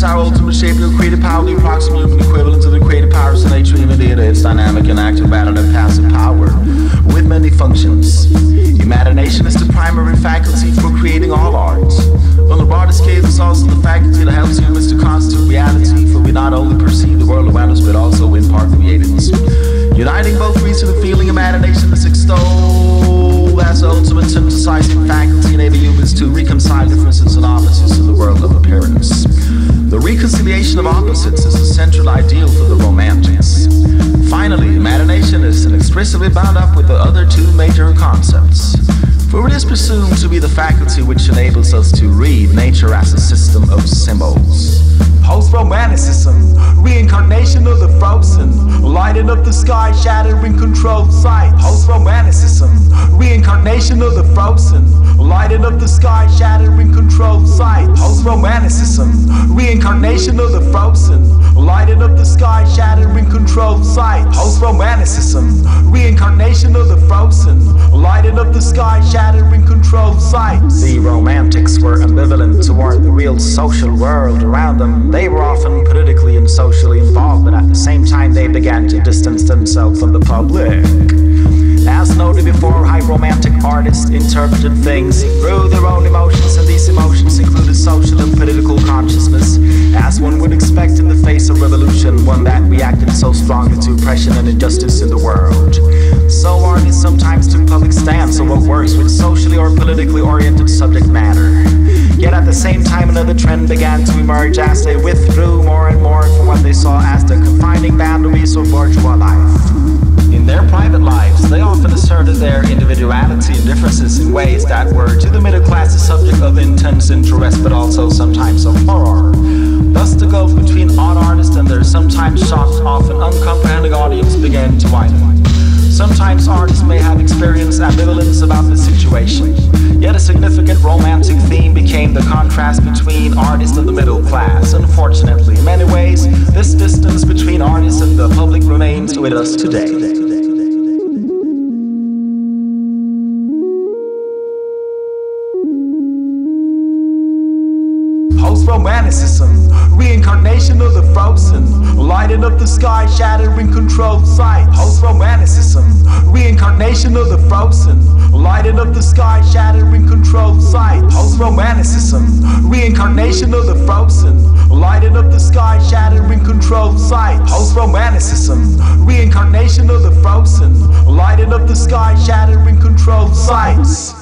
is our ultimate shape of creative power, the approximate human equivalent of the creative powers of nature, even data. It's dynamic and active rather than passive power, with many functions. Imagination is the primary faculty for creating all art. On the broader scale, it's also the faculty that helps humans to constitute reality, for we not only perceive the world around us, but also in part create it. Uniting both reason and feeling, imagination is extolled as the ultimate synthesizing faculty, enabling humans to reconcile differences and opposites in the world of appearance. The reconciliation of opposites is the central ideal for the Romantics. Finally, imagination is inextricably bound up with the other two major concepts, for it is presumed to be the faculty which enables us to read nature as a system of symbols. Post-Romanticism, reincarnation of the frozen, lighting up the sky, shattering controlled sight. Post-Romanticism, reincarnation of the frozen, lighting up the sky, shattering controlled sight. Post-Romanticism, reincarnation of the frozen, lighting up the sky, shattering controlled sight. Post-Romanticism, reincarnation of the frozen, lighting up the sky, shattering controlled sight. The Romantics were ambivalent toward the real social world around them. They were often politically and socially involved, but at the same time they began to distance themselves from the public. As noted before, high romantic artists interpreted things through their own emotions, and these emotions included social and political consciousness, as one would expect in the face of revolution, one that reacted so strongly to oppression and injustice in the world. So artists sometimes took public stance on what works with socially or politically oriented subject matter. Yet at the same time, another trend began to emerge as they withdrew more and more from what they saw as the confining boundaries of bourgeois life. In their private lives, they often asserted their individuality and differences in ways that were to the middle class the subject of intense interest, but also sometimes of horror. Thus the gulf between art artists and their sometimes shocked, often uncomprehending audience began to widen. Sometimes artists may have experienced ambivalence about the situation, yet a significant romantic theme became the contrast between artists and the middle class. Unfortunately, in many ways, this distance between artists and the public remains with us today. Post-Romanticism, reincarnation of the frozen, lighting up the sky, shattering controlled sight. Post-Romanticism, reincarnation of the frozen, lighting up the sky, shattering controlled sight. Post-Romanticism, reincarnation of the frozen, lighting up the sky, shattering controlled sight. Post-Romanticism, reincarnation of the frozen, lighting up the sky, shattering controlled sights.